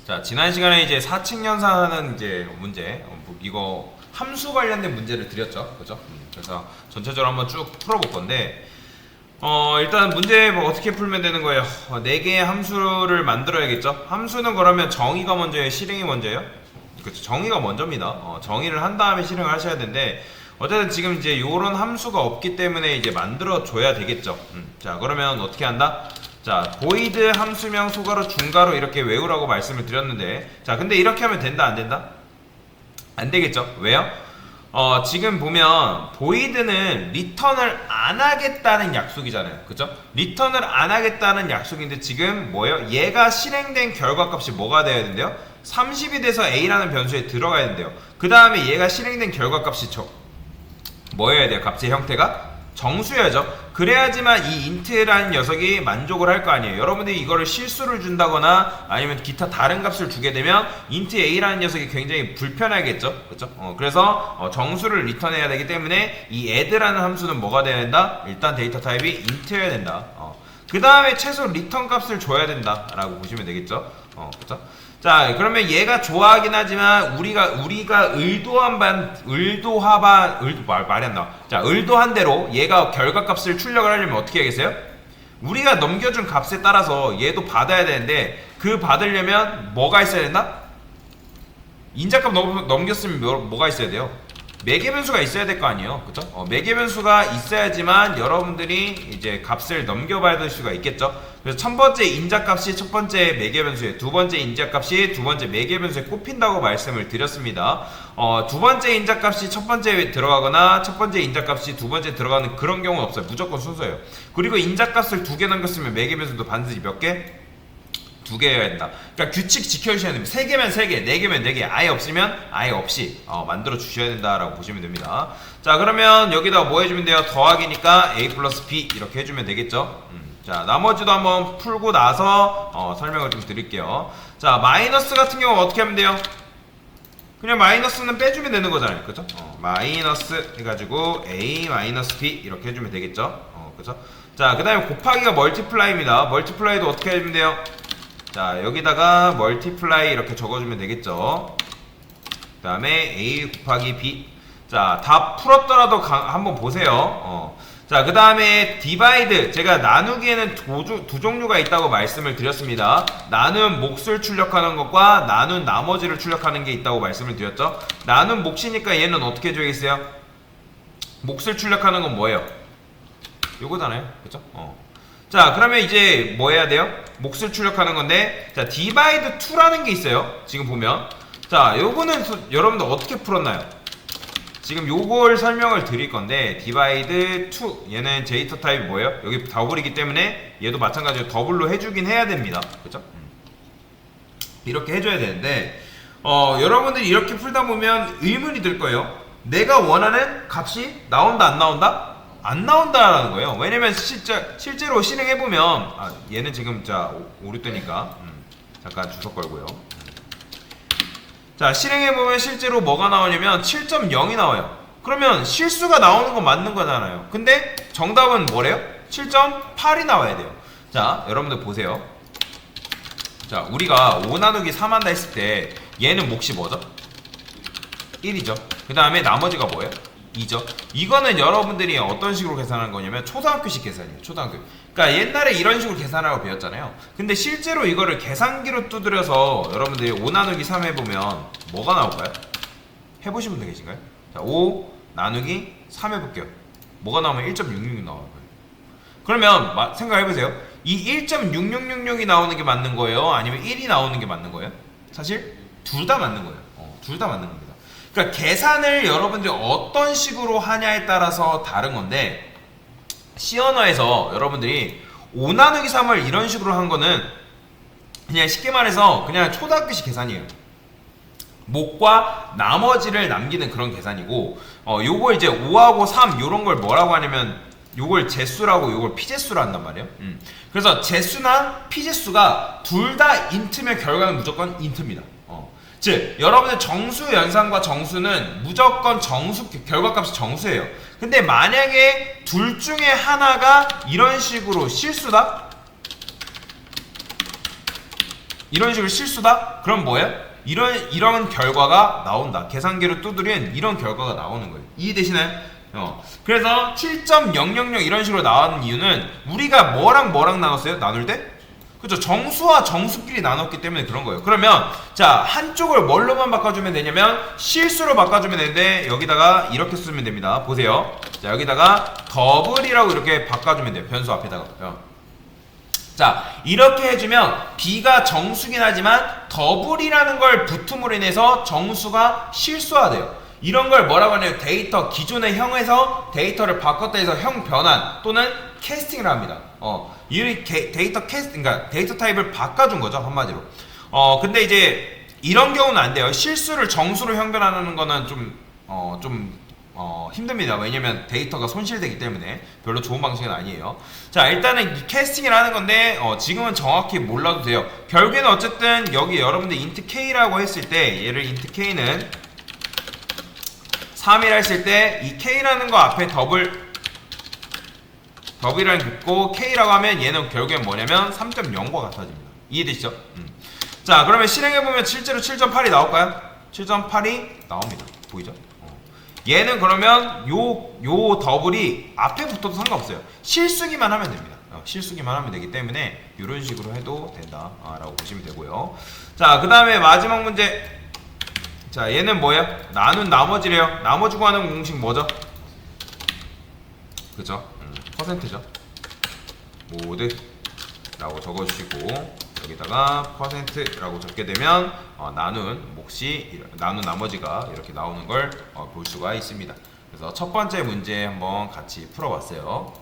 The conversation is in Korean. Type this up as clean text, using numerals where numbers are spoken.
자, 지난 시간에 이제 사칙 연산하는 이제 문제, 이거 함수 관련된 문제를 드렸죠, 그죠? 그래서 전체적으로 한번 쭉 풀어볼 건데, 일단 문제 뭐 어떻게 풀면 되는 거예요? 4개의 함수를 만들어야겠죠? 함수는 그러면 정의가 먼저예요, 실행이 먼저예요? 그렇죠, 정의가 먼저입니다. 정의를 한 다음에 실행을 하셔야 되는데, 어쨌든 지금 이제 요런 함수가 없기 때문에 이제 만들어 줘야 되겠죠. 자, 그러면 어떻게 한다? 자, void 함수명 소가로 중가로 이렇게 외우라고 말씀을 드렸는데, 자, 근데 이렇게 하면 된다 안 된다? 안 되겠죠? 왜요? 지금 보면 void는 리턴을 안 하겠다는 약속이잖아요, 그죠? 리턴을 안 하겠다는 약속인데 지금 뭐예요? 얘가 실행된 결과값이 뭐가 돼야 된대요? 30이 돼서 a라는 변수에 들어가야 된대요. 그 다음에 얘가 실행된 결과값이 뭐여야 돼요? 값의 형태가 정수여야죠. 그래야지만 이 int라는 녀석이 만족을 할 거 아니에요. 여러분들이 이거를 실수를 준다거나 아니면 기타 다른 값을 주게 되면 int a라는 녀석이 굉장히 불편하겠죠, 그렇죠? 그래서 정수를 리턴해야 되기 때문에 이 add라는 함수는 뭐가 돼야 된다? 일단 데이터 타입이 int여야 된다. 그 다음에 최소 리턴 값을 줘야 된다라고 보시면 되겠죠, 그렇죠? 자, 그러면 얘가 좋아하긴 하지만 우리가 말이 안 나와. 자, 의도한 대로 얘가 결과값을 출력을 하려면 어떻게 하겠어요? 우리가 넘겨준 값에 따라서 얘도 받아야 되는데, 그 받으려면 뭐가 있어야 된다? 인자값 넘겼으면 뭐가 있어야 돼요? 매개 변수가 있어야 될 거 아니에요, 그쵸? 매개 변수가 있어야지만 여러분들이 이제 값을 넘겨받을 수가 있겠죠. 그래서 첫 번째 인자값이 첫 번째 매개 변수에, 두 번째 인자값이 두 번째 매개 변수에 꼽힌다고 말씀을 드렸습니다. 두 번째 인자값이 첫 번째에 들어가거나 첫 번째 인자값이 두 번째 들어가는 그런 경우는 없어요. 무조건 순서예요. 그리고 인자값을 2개 넘겼으면 매개 변수도 반드시 몇 개? 2개여야 된다. 그러니까 규칙 지켜주셔야 됩니다. 3개면 3개, 4개면 4개, 아예 없으면 아예 없이 만들어 주셔야 된다라고 보시면 됩니다. 자, 그러면 여기다가 뭐 해주면 돼요? 더하기니까 a 플러스 b 이렇게 해주면 되겠죠. 자, 나머지도 한번 풀고 나서 설명을 좀 드릴게요. 자, 마이너스 같은 경우 어떻게 하면 돼요? 그냥 마이너스는 빼주면 되는 거잖아요, 그죠? 마이너스 해가지고 a 마이너스 b 이렇게 해주면 되겠죠. 그죠? 자, 그 다음에 곱하기가 멀티플라이입니다. 멀티플라이도 어떻게 해주면 돼요? 자, 여기다가 멀티플라이 이렇게 적어주면 되겠죠. 그 다음에 a 곱하기 b. 자, 다 풀었더라도 한번 보세요. 자, 그 다음에 디바이드. 제가 나누기에는 두 종류가 있다고 말씀을 드렸습니다. 나눈 몫을 출력하는 것과 나눈 나머지를 출력하는 게 있다고 말씀을 드렸죠. 나눈 몫이니까 얘는 어떻게 줘야겠어요? 몫을 출력하는 건 뭐예요? 요거잖아요, 그쵸? 자, 그러면 이제 뭐 해야 돼요? 몫을 출력하는 건데, 자, divide 2라는 게 있어요. 지금 보면. 자, 요거는 여러분들 어떻게 풀었나요? 지금 요걸 설명을 드릴 건데, divide 2. 얘는 데이터 타입이 뭐예요? 여기 더블이기 때문에 얘도 마찬가지로 더블로 해주긴 해야 됩니다. 그죠? 이렇게 해줘야 되는데, 여러분들이 이렇게 풀다 보면 의문이 들 거예요. 내가 원하는 값이 나온다, 안 나온다? 안 나온다라는 거예요. 왜냐면 실제로 실행해보면, 얘는 지금 자 오류되니까 잠깐 주석 걸고요. 자, 실행해보면 실제로 뭐가 나오냐면 7.0이 나와요. 그러면 실수가 나오는 건 맞는 거잖아요. 근데 정답은 뭐래요? 7.8이 나와야 돼요. 자, 여러분들 보세요. 자, 우리가 5 나누기 3 한다 했을 때 얘는 몫이 뭐죠? 1이죠. 그 다음에 나머지가 뭐예요? 2죠. 이거는 여러분들이 어떤 식으로 계산하는 거냐면 초등학교식 계산이에요. 초등학교. 그러니까 옛날에 이런 식으로 계산하라고 배웠잖아요. 근데 실제로 이거를 계산기로 두드려서 여러분들이 5 나누기 3 해보면 뭐가 나올까요? 해보신 분들 계신가요? 자, 5 나누기 3 해볼게요. 뭐가 나오면 1.666 나와요. 그러면 생각해보세요. 이 1.6666이 나오는 게 맞는 거예요? 아니면 1이 나오는 게 맞는 거예요? 사실 둘 다 맞는 거예요. 둘 다 맞는 겁니다. 그러니까 계산을 여러분들이 어떤 식으로 하냐에 따라서 다른 건데, C 언어에서 여러분들이 5 나누기 3을 이런 식으로 한 거는 그냥 쉽게 말해서 그냥 초등학교식 계산이에요. 몫과 나머지를 남기는 그런 계산이고, 요거 이제 5하고 3 요런 걸 뭐라고 하냐면 요걸 제수라고 요걸 피제수라 한단 말이에요. 그래서 제수나 피제수가 둘 다 int면 결과는 무조건 int입니다. 즉, 여러분의 정수 연산과 정수는 무조건 결과값이 정수예요. 근데 만약에 둘 중에 하나가 이런 식으로 실수다? 이런 식으로 실수다? 그럼 뭐예요? 이런 결과가 나온다. 계산기로 두드린 이런 결과가 나오는 거예요. 이해되시나요? 그래서 7.000 이런 식으로 나오는 이유는 우리가 뭐랑 나눴어요? 나눌 때? 그죠? 정수와 정수끼리 나눴기 때문에 그런 거예요. 그러면 자, 한쪽을 뭘로만 바꿔주면 되냐면 실수로 바꿔주면 되는데 여기다가 이렇게 쓰면 됩니다. 보세요. 자, 여기다가 더블이라고 이렇게 바꿔주면 돼요. 변수 앞에다가. 자, 이렇게 해주면 B가 정수긴 하지만 더블이라는 걸 붙음으로 인해서 정수가 실수화돼요. 이런 걸 뭐라고 하냐면 데이터 기존의 형에서 데이터를 바꿨다 해서 형 변환 또는 캐스팅을 합니다. 이 데이터 그러니까 데이터 타입을 바꿔준 거죠, 한마디로. 근데 이제 이런 경우는 안 돼요. 실수를 정수로 형변하는 거는 좀 힘듭니다. 왜냐면 데이터가 손실되기 때문에 별로 좋은 방식은 아니에요. 자, 일단은 이 캐스팅을 하는 건데 지금은 정확히 몰라도 돼요. 결국에는 어쨌든 여기 여러분들 int k라고 했을 때 얘를 int k는 3이라 했을 때 이 k라는 거 앞에 더블이라는 붙고 k라고 하면 얘는 결국엔 뭐냐면 3.0과 같아집니다. 이해되시죠? 자, 그러면 실행해보면 실제로 7.8이 나올까요? 7.8이 나옵니다. 보이죠? 얘는 그러면 요 더블이 앞에 붙어도 상관없어요. 실수기만 하면 됩니다. 실수기만 하면 되기 때문에 이런 식으로 해도 된다 라고 보시면 되고요. 자, 그 다음에 마지막 문제. 자, 얘는 뭐예요? 나눈 나머지래요. 나머지 구하는 공식 뭐죠? 그죠? 퍼센트죠. 모드 라고 적어주시고 여기다가 퍼센트라고 적게 되면 나눈 나머지가 이렇게 나오는 걸 볼 수가 있습니다. 그래서 첫 번째 문제 한번 같이 풀어봤어요.